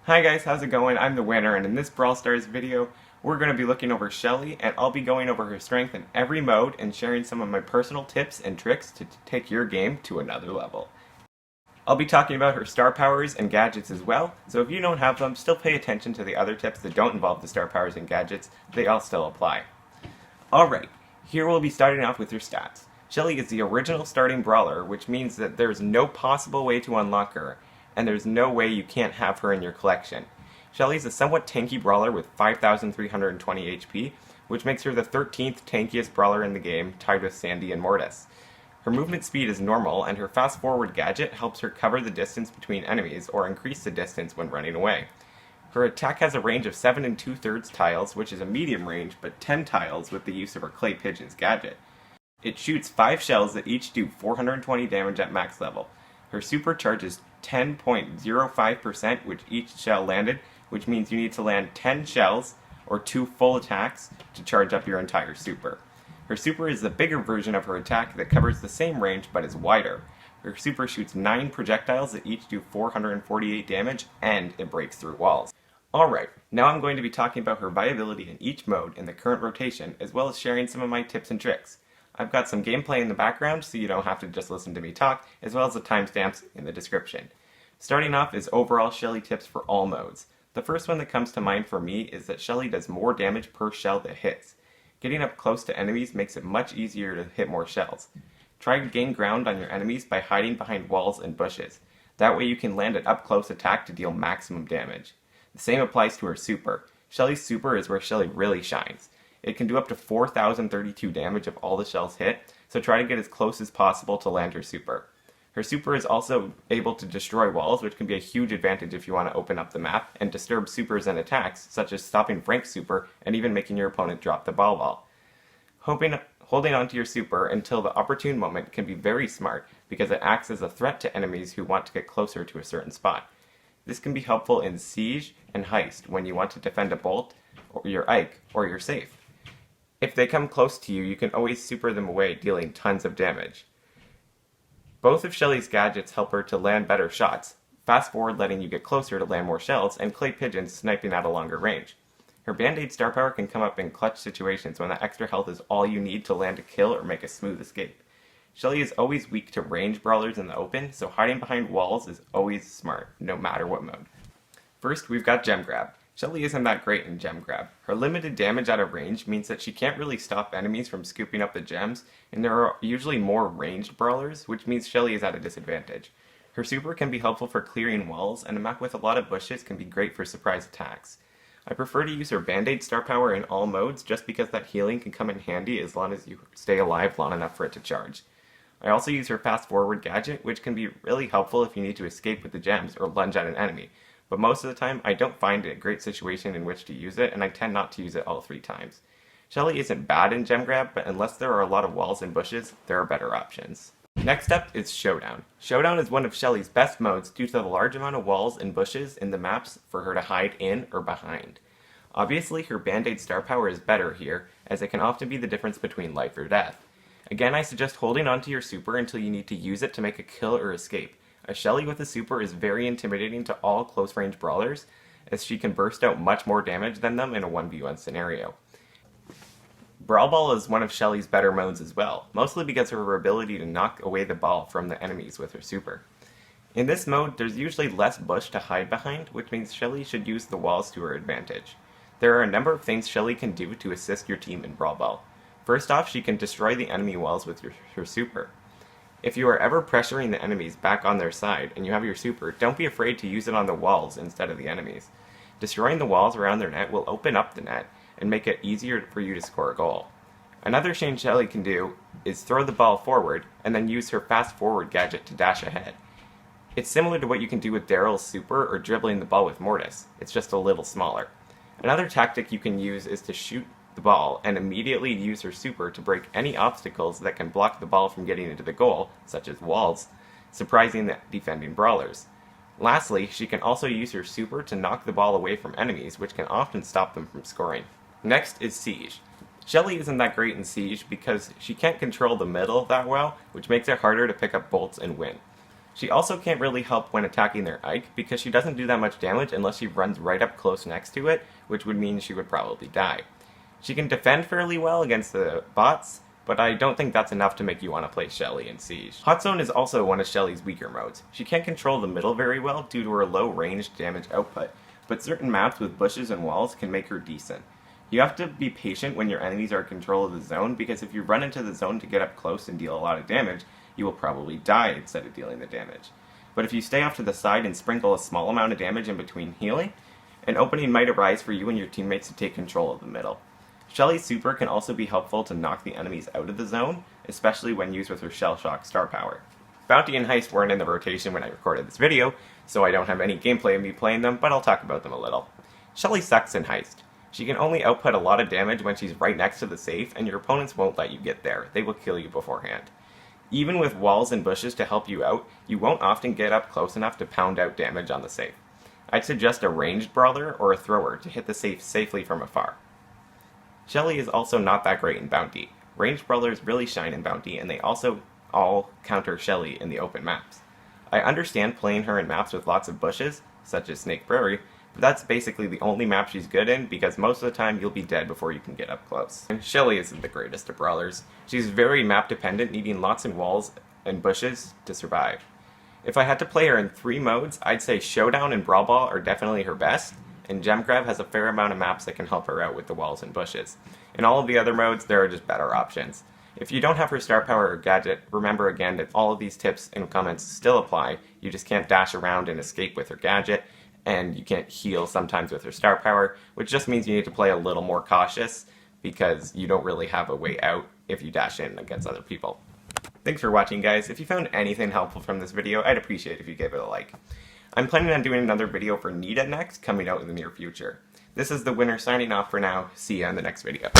Hi guys, how's it going? I'm the winner, and in this Brawl Stars video, we're going to be looking over Shelly, and I'll be going over her strength in every mode and sharing some of my personal tips and tricks to take your game to another level. I'll be talking about her star powers and gadgets as well, so if you don't have them, still pay attention to the other tips that don't involve the star powers and gadgets. They all still apply. Alright, here we'll be starting off with her stats. Shelly is the original starting brawler, which means that there's no possible way to unlock her, and there's no way you can't have her in your collection. Shelly's a somewhat tanky brawler with 5,320 HP, which makes her the 13th tankiest brawler in the game, tied with Sandy and Mortis. Her movement speed is normal, and her fast forward gadget helps her cover the distance between enemies or increase the distance when running away. Her attack has a range of 7 2/3 tiles, which is a medium range, but 10 tiles with the use of her Clay Pigeons gadget. It shoots 5 shells that each do 420 damage at max level. Her super charges 10.05% with each shell landed, which means you need to land 10 shells or 2 full attacks to charge up your entire super. Her super is the bigger version of her attack that covers the same range but is wider. Her super shoots 9 projectiles that each do 448 damage, and it breaks through walls. Alright, now I'm going to be talking about her viability in each mode in the current rotation, as well as sharing some of my tips and tricks. I've got some gameplay in the background so you don't have to just listen to me talk, as well as the timestamps in the description. Starting off is overall Shelly tips for all modes. The first one that comes to mind for me is that Shelly does more damage per shell that hits. Getting up close to enemies makes it much easier to hit more shells. Try to gain ground on your enemies by hiding behind walls and bushes. That way you can land an up-close attack to deal maximum damage. The same applies to her super. Shelly's super is where Shelly really shines. It can do up to 4,032 damage if all the shells hit, so try to get as close as possible to land her super. Her super is also able to destroy walls, which can be a huge advantage if you want to open up the map and disturb supers and attacks, such as stopping Frank's super and even making your opponent drop the ball. Holding onto your super until the opportune moment can be very smart because it acts as a threat to enemies who want to get closer to a certain spot. This can be helpful in Siege and Heist when you want to defend a Bolt, or your Ike, or your safe. If they come close to you, you can always super them away, dealing tons of damage. Both of Shelly's gadgets help her to land better shots, fast forward letting you get closer to land more shells, and Clay Pigeons sniping at a longer range. Her Band-Aid star power can come up in clutch situations when that extra health is all you need to land a kill or make a smooth escape. Shelly is always weak to range brawlers in the open, so hiding behind walls is always smart, no matter what mode. First, we've got Gem Grab. Shelly isn't that great in Gem Grab. Her limited damage out of range means that she can't really stop enemies from scooping up the gems, and there are usually more ranged brawlers, which means Shelly is at a disadvantage. Her super can be helpful for clearing walls, and a map with a lot of bushes can be great for surprise attacks. I prefer to use her Band-Aid star power in all modes just because that healing can come in handy as long as you stay alive long enough for it to charge. I also use her fast forward gadget, which can be really helpful if you need to escape with the gems or lunge at an enemy. But most of the time, I don't find a great situation in which to use it, and I tend not to use it all 3 times. Shelly isn't bad in Gem Grab, but unless there are a lot of walls and bushes, there are better options. Next up is Showdown. Showdown is one of Shelly's best modes due to the large amount of walls and bushes in the maps for her to hide in or behind. Obviously, her Band-Aid star power is better here, as it can often be the difference between life or death. Again, I suggest holding onto your super until you need to use it to make a kill or escape. A Shelly with a super is very intimidating to all close-range brawlers, as she can burst out much more damage than them in a 1v1 scenario. Brawl Ball is one of Shelly's better modes as well, mostly because of her ability to knock away the ball from the enemies with her super. In this mode, there's usually less bush to hide behind, which means Shelly should use the walls to her advantage. There are a number of things Shelly can do to assist your team in Brawl Ball. First off, she can destroy the enemy walls with her super. If you are ever pressuring the enemies back on their side and you have your super, don't be afraid to use it on the walls instead of the enemies. Destroying the walls around their net will open up the net and make it easier for you to score a goal. Another thing Shelly can do is throw the ball forward and then use her fast forward gadget to dash ahead. It's similar to what you can do with Daryl's super or dribbling the ball with Mortis, it's just a little smaller. Another tactic you can use is to shoot the ball and immediately use her super to break any obstacles that can block the ball from getting into the goal, such as walls, surprising the defending brawlers. Lastly, she can also use her super to knock the ball away from enemies, which can often stop them from scoring. Next is Siege. Shelly isn't that great in Siege because she can't control the middle that well, which makes it harder to pick up bolts and win. She also can't really help when attacking their Ike because she doesn't do that much damage unless she runs right up close next to it, which would mean she would probably die. She can defend fairly well against the bots, but I don't think that's enough to make you want to play Shelly in Siege. Hot Zone is also one of Shelly's weaker modes. She can't control the middle very well due to her low range damage output, but certain maps with bushes and walls can make her decent. You have to be patient when your enemies are in control of the zone, because if you run into the zone to get up close and deal a lot of damage, you will probably die instead of dealing the damage. But if you stay off to the side and sprinkle a small amount of damage in between healing, an opening might arise for you and your teammates to take control of the middle. Shelly's super can also be helpful to knock the enemies out of the zone, especially when used with her Shell Shock star power. Bounty and Heist weren't in the rotation when I recorded this video, so I don't have any gameplay of me playing them, but I'll talk about them a little. Shelly sucks in Heist. She can only output a lot of damage when she's right next to the safe, and your opponents won't let you get there. They will kill you beforehand. Even with walls and bushes to help you out, you won't often get up close enough to pound out damage on the safe. I'd suggest a ranged brawler or a thrower to hit the safe safely from afar. Shelly is also not that great in Bounty. Ranged brawlers really shine in Bounty, and they also all counter Shelly in the open maps. I understand playing her in maps with lots of bushes, such as Snake Prairie, but that's basically the only map she's good in because most of the time you'll be dead before you can get up close. And Shelly isn't the greatest of brawlers. She's very map dependent, needing lots of walls and bushes to survive. If I had to play her in 3 modes, I'd say Showdown and Brawl Ball are definitely her best, and Gem Grab has a fair amount of maps that can help her out with the walls and bushes. In all of the other modes, there are just better options. If you don't have her star power or gadget, remember again that all of these tips and comments still apply. You just can't dash around and escape with her gadget, and you can't heal sometimes with her star power, which just means you need to play a little more cautious because you don't really have a way out if you dash in against other people. Thanks for watching, guys. If you found anything helpful from this video, I'd appreciate it if you gave it a like. I'm planning on doing another video for Nita next, coming out in the near future. This is the winner signing off for now. See ya in the next video.